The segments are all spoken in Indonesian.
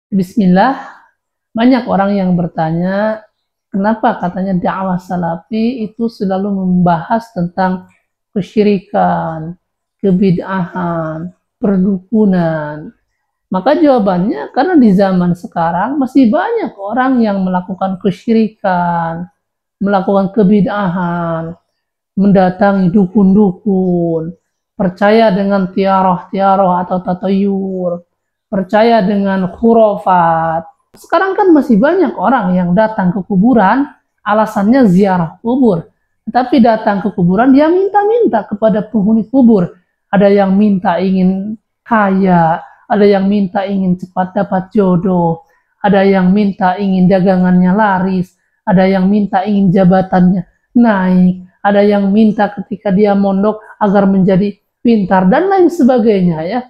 Bismillah, banyak orang yang bertanya, kenapa katanya dakwah salafi itu selalu membahas tentang kesyirikan, kebid'ahan, perdukunan. Maka jawabannya, karena di zaman sekarang masih banyak orang yang melakukan kesyirikan, melakukan kebid'ahan, mendatangi dukun-dukun, percaya dengan tiaroh-tiaroh atau tatayur, percaya dengan khurafat. Sekarang kan masih banyak orang yang datang ke kuburan, alasannya ziarah kubur. Tapi datang ke kuburan, dia minta-minta kepada penghuni kubur. Ada yang minta ingin kaya, ada yang minta ingin cepat dapat jodoh, ada yang minta ingin dagangannya laris, ada yang minta ingin jabatannya naik, ada yang minta ketika dia mondok agar menjadi pintar, dan lain sebagainya ya.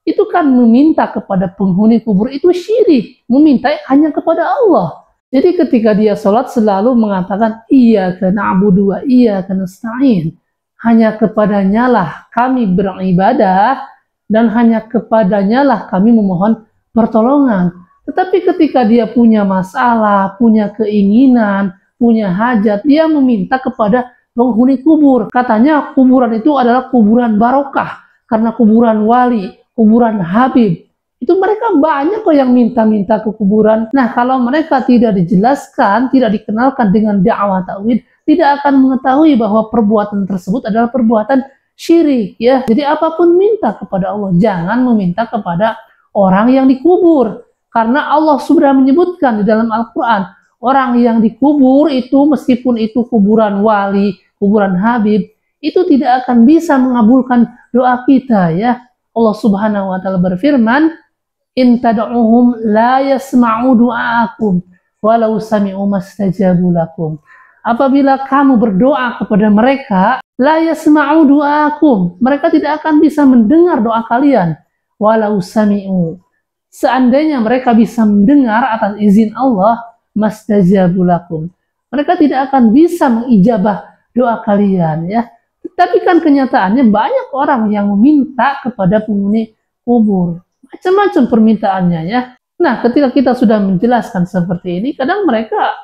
Itu kan meminta kepada penghuni kubur itu syirik, meminta hanya kepada Allah. Jadi ketika dia sholat selalu mengatakan iyyaka na'budu wa iyyaka nasta'in. Hanya kepadanya lah kami beribadah dan hanya kepadanya lah kami memohon pertolongan. Tetapi ketika dia punya masalah, punya keinginan, punya hajat, dia meminta kepada penghuni kubur. Katanya kuburan itu adalah kuburan barokah karena kuburan wali, kuburan Habib. Itu mereka banyak kok yang minta-minta ke kuburan. Nah, kalau mereka tidak dijelaskan, tidak dikenalkan dengan dakwah tauhid, tidak akan mengetahui bahwa perbuatan tersebut adalah perbuatan syirik ya. Jadi apapun minta kepada Allah, jangan meminta kepada orang yang dikubur. Karena Allah sudah menyebutkan di dalam Al-Quran, orang yang dikubur itu meskipun itu kuburan wali, kuburan Habib, itu tidak akan bisa mengabulkan doa kita ya. Allah Subhanahu wa taala berfirman, "In tad'uhum la yasma'u du'aakum walau sami'u mastajabu lakum." Apabila kamu berdoa kepada mereka, la yasma'u du'aakum, mereka tidak akan bisa mendengar doa kalian. Walau sami'u, seandainya mereka bisa mendengar atas izin Allah, mastajabu lakum, mereka tidak akan bisa mengijabah doa kalian ya. Tapi kan kenyataannya banyak orang yang meminta kepada penghuni kubur. Macam-macam permintaannya ya. Nah, ketika kita sudah menjelaskan seperti ini, kadang mereka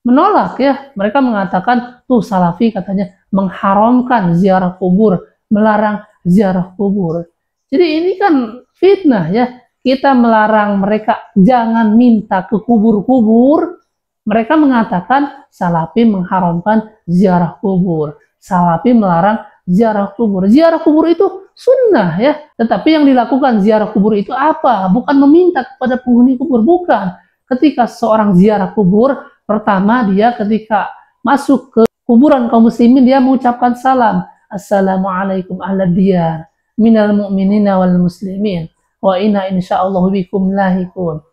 menolak ya. Mereka mengatakan, tuh salafi katanya mengharamkan ziarah kubur, melarang ziarah kubur. Jadi ini kan fitnah ya. Kita melarang mereka jangan minta ke kubur-kubur. Mereka mengatakan salafi mengharamkan ziarah kubur. Salafi melarang ziarah kubur. Ziarah kubur itu sunnah ya. Tetapi yang dilakukan ziarah kubur itu apa? Bukan meminta kepada penghuni kubur, bukan. Ketika seorang ziarah kubur, pertama dia ketika masuk ke kuburan kaum muslimin, dia mengucapkan salam. Assalamualaikum ahlad diyar minal mu'minina wal muslimin wa inna insyaallah bikum lahikun.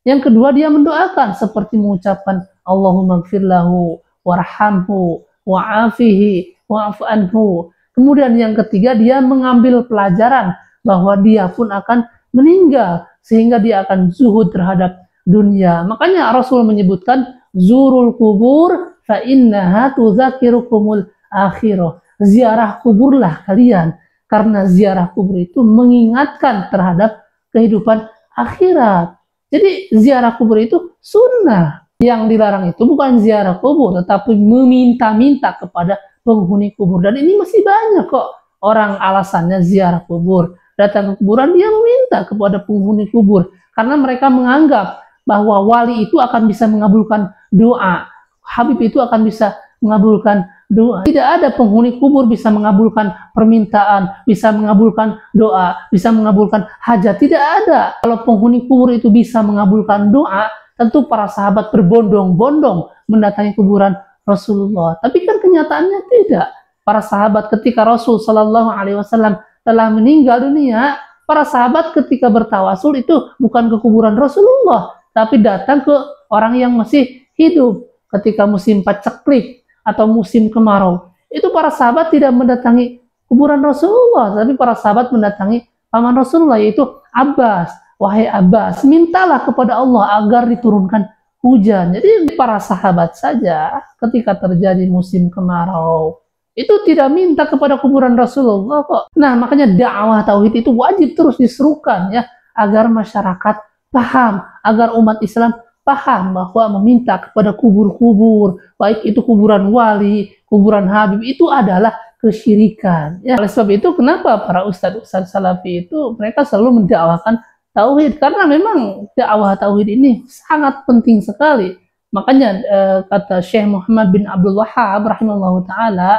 Yang kedua dia mendoakan seperti mengucapkan Allahumma gfir lahu warhamhu wa'afihi wa'fu anhu. Kemudian yang ketiga dia mengambil pelajaran bahwa dia pun akan meninggal sehingga dia akan zuhud terhadap dunia. Makanya Rasul menyebutkan zurul kubur fa innaha tudzakirukumul akhirah. Ziarah kuburlah kalian karena ziarah kubur itu mengingatkan terhadap kehidupan akhirat. Jadi ziarah kubur itu sunnah. Yang dilarang itu bukan ziarah kubur, tetapi meminta-minta kepada penghuni kubur. Dan ini masih banyak kok orang alasannya ziarah kubur. Datang ke kuburan, dia meminta kepada penghuni kubur. Karena mereka menganggap bahwa wali itu akan bisa mengabulkan doa. Habib itu akan bisa mengabulkan doa. Tidak ada penghuni kubur bisa mengabulkan permintaan, bisa mengabulkan doa, bisa mengabulkan hajat. Tidak ada. Kalau penghuni kubur itu bisa mengabulkan doa, tentu para sahabat berbondong-bondong mendatangi kuburan Rasulullah. Tapi kan kenyataannya tidak. Para sahabat ketika Rasul Shallallahu Alaihi Wasallam telah meninggal dunia, para sahabat ketika bertawasul itu bukan ke kuburan Rasulullah, tapi datang ke orang yang masih hidup. Ketika musim paceklik atau musim kemarau, itu para sahabat tidak mendatangi kuburan Rasulullah, tapi para sahabat mendatangi paman Rasulullah, yaitu Abbas. Wahai Abbas, mintalah kepada Allah agar diturunkan hujan. Jadi para sahabat saja ketika terjadi musim kemarau itu tidak minta kepada kuburan Rasulullah kok. Nah, makanya dakwah tauhid itu wajib terus diserukan ya, agar masyarakat paham, agar umat Islam paham bahwa meminta kepada kubur-kubur, baik itu kuburan wali, kuburan habib, itu adalah kesyirikan. Ya, oleh sebab itu kenapa para ustadz-ustadz salafi itu mereka selalu mendakwakan tauhid, karena memang dakwah tauhid ini sangat penting sekali. Makanya kata Syekh Muhammad bin Abdul Wahhab rahimahullah taala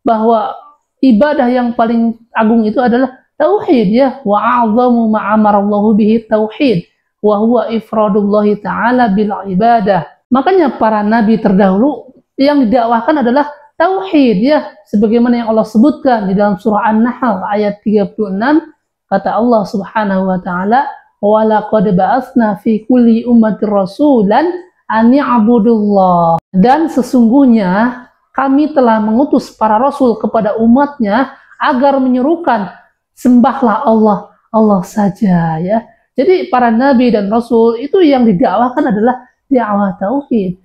bahwa ibadah yang paling agung itu adalah tauhid, ya. Wa a'zamu ma amarallahu bihi tauhid wa huwa ifradullah taala bil ibadah. Makanya para nabi terdahulu yang didakwahkan adalah tauhid, ya, sebagaimana yang Allah sebutkan di dalam surah An-Nahl ayat 36. Kata Allah Subhanahu wa taala, "Wa laqad ba'atsna fi kulli ummatin rasulan an ya'budullah." Dan sesungguhnya kami telah mengutus para rasul kepada umatnya agar menyerukan sembahlah Allah, Allah saja, ya. Jadi para nabi dan rasul itu yang didakwahkan adalah dakwah tauhid.